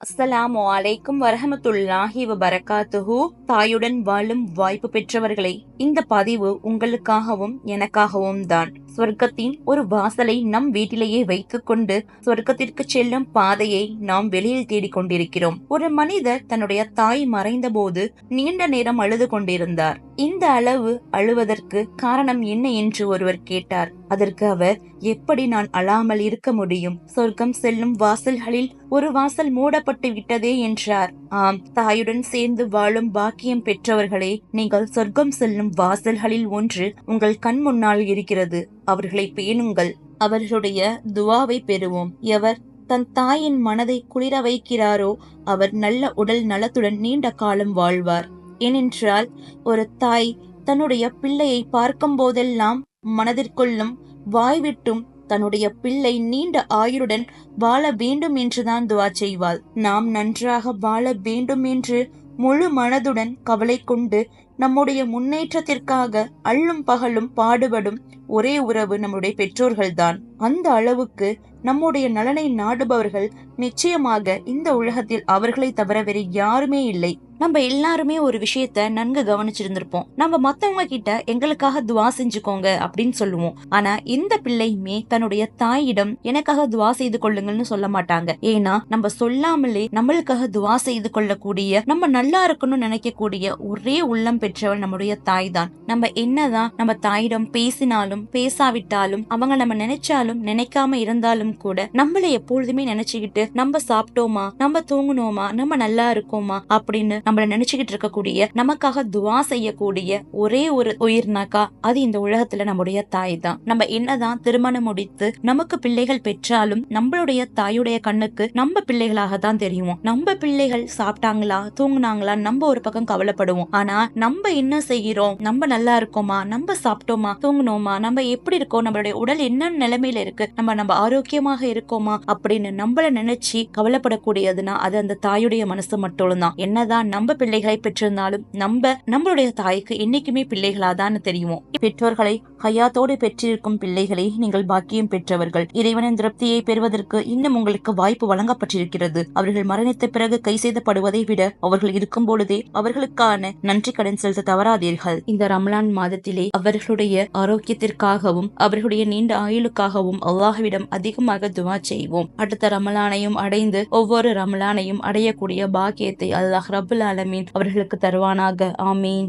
அஸ்ஸலாமு அலைக்கும் வரஹமத்துல்லாஹி வபரகாத்துஹு. தாயுடன் வாழும் வாய்ப்பு பெற்றவர்களே, இந்த பதிவு உங்களுக்காகவும் எனக்காகவும் தான். சொர்க்கத்தின் ஒரு வாசலை நம் வீட்டிலேயே வைத்துக்கொண்டு சொர்க்கத்திற்கு செல்லும் பாதையை நாம் வெளியில் தேடிக் கொண்டிருக்கிறோம். ஒரு மனிதர் தன்னுடைய தாய் மறைந்த போது நீண்ட நேரம் அழுது கொண்டிருந்தார். இந்த அளவு அழுவதற்கு காரணம் என்ன என்று ஒருவர் கேட்டார். அதற்கு அவர், எப்படி நான் அழாமல் இருக்க முடியும்? சொர்க்கம் செல்லும் வாசல்களில் ஒரு வாசல் மூடப்பட்டு விட்டதே என்றார். ஆம், தாயுடன் சேர்ந்து வாழும் பாக்கியம் பெற்றவர்களே, நீங்கள் சொர்க்கம் செல்லும் வாசல்களில் ஒன்று உங்கள் கண் முன்னால் இருக்கிறது. அவர்களை பேணுங்கள், அவர்களுடைய துவாவை பெறுவோம். எவர் தன் தாயின் மனதை குளிர வைக்கிறாரோ அவர் நல்ல உடல் நலத்துடன் நீண்ட காலம் வாழ்வார். ஏனென்றால் ஒரு தாய் தன்னுடைய பிள்ளையை பார்க்கும் போதெல்லாம் மனதிற்குள்ளும் வாய்விட்டும் தன்னுடைய பிள்ளை நீண்ட ஆயுளுடன் வாழ வேண்டும் என்றுதான் துவா செய்வாள். நாம் நன்றாக வாழ வேண்டும் என்று முழு மனதுடன் கவலை கொண்டு நம்முடைய முன்னேற்றத்திற்காக அள்ளும் பகலும் பாடுபடும் ஒரே உறவு நம்முடைய பெற்றோர்கள்தான். அந்த அளவுக்கு நம்முடைய நலனை நாடுபவர்கள் நிச்சயமாக இந்த உலகத்தில் அவர்களை தவிர வேறு யாருமே இல்லை. நம்ம எல்லாருமே ஒரு விஷயத்த நன்கு கவனிச்சிருந்திருப்போம். நம்ம மத்தவங்க கிட்ட எங்களுக்காக துவா செஞ்சுக்கோங்க அப்படின்னு சொல்லுவோம். ஆனா இந்த பிள்ளையுமே தன்னுடைய தாயிடம் எனக்காக துவா செய்து கொள்ளுங்கள்னு சொல்ல மாட்டாங்க. ஏன்னா நம்ம சொல்லாமலே நம்மளுக்காக துவா செய்து கொள்ளக்கூடிய, நம்ம நல்லா இருக்கணும்னு நினைக்கக்கூடிய ஒரே உள்ளம் பெற்றவள் நம்முடைய தாய் தான். நம்ம என்னதான் நம்ம தாயிடம் பேசினாலும் பேசாவிட்டாலும், அவங்க நம்ம நினைச்சாலும் நினைக்காம இருந்தாலும் கூட நம்மளை எப்பொழுதுமே நினைச்சுக்கிட்டு நம்ம சாப்பிட்டோமா, நம்ம தூங்கணுமா, நம்ம நல்லா இருக்கோமா அப்படின்னு நம்மள நினைச்சுக்கிட்டு இருக்கக்கூடிய, நமக்காக துவா செய்யக்கூடிய ஒரே ஒரு உயிர்னாக்கா அது இந்த உலகத்துல நம்முடைய தாய் தான். நம்ம என்னதான் திருமணம் முடித்து நமக்கு பிள்ளைகள் பெற்றாலும் நம்மளுடைய தாயுடைய கண்ணுக்கு நம்ம பிள்ளைகளாக தான் தெரியும். நம்ம பிள்ளைகள் சாப்பிட்டாங்களா தூங்குனாங்களா நம்ம ஒரு பக்கம் கவலைப்படுவோம். ஆனா நம்ம என்ன செய்கிறோம், நம்ம நல்லா இருக்கோமா, நம்ம சாப்பிட்டோமா தூங்கணுமா, நம்ம எப்படி இருக்கோம், நம்மளுடைய உடல் என்ன நிலைமையில இருக்கு, நம்ம ஆரோக்கியமாக இருக்கோமா அப்படின்னு நம்மள நினைச்சு கவலைப்படக்கூடியதுன்னா அது அந்த தாயுடைய மனசு மட்டும் தான். என்னதான் நம்ம பிள்ளைகளை பெற்றிருந்தாலும் நம்மளுடைய தாய்க்கு என்னைக்குமே பிள்ளைகளாதான் தெரியும். பெற்றோர்களை ஹயாத்தோடு பெற்றிருக்கும் பிள்ளைகளை நீங்கள் பாக்கியம் பெற்றவர்கள். இறைவனின் திருப்தியை பெறுவதற்கு இன்னும் உங்களுக்கு வாய்ப்பு வழங்கப்பட்டிருக்கிறது. அவர்கள் மரணித்த பிறகு கை செய்தப்படுவதை விட அவர்கள் இருக்கும் பொழுதே அவர்களுக்கான நன்றி கடன் செலுத்த தவறாதீர்கள். இந்த ரமலான் மாதத்திலே அவர்களுடைய ஆரோக்கியத்திற்காகவும் அவர்களுடைய நீண்ட ஆயுளுக்காகவும் அல்லாஹ்விடம் அதிகமாக துவா செய்வோம். அடுத்த ரமலானையும் அடைந்து ஒவ்வொரு ரமலானையும் அடையக்கூடிய பாக்கியத்தை அல்லாஹ் ரப்புல் ஆலமீன் அவர்களுக்கு தருவானாக. ஆமீன்.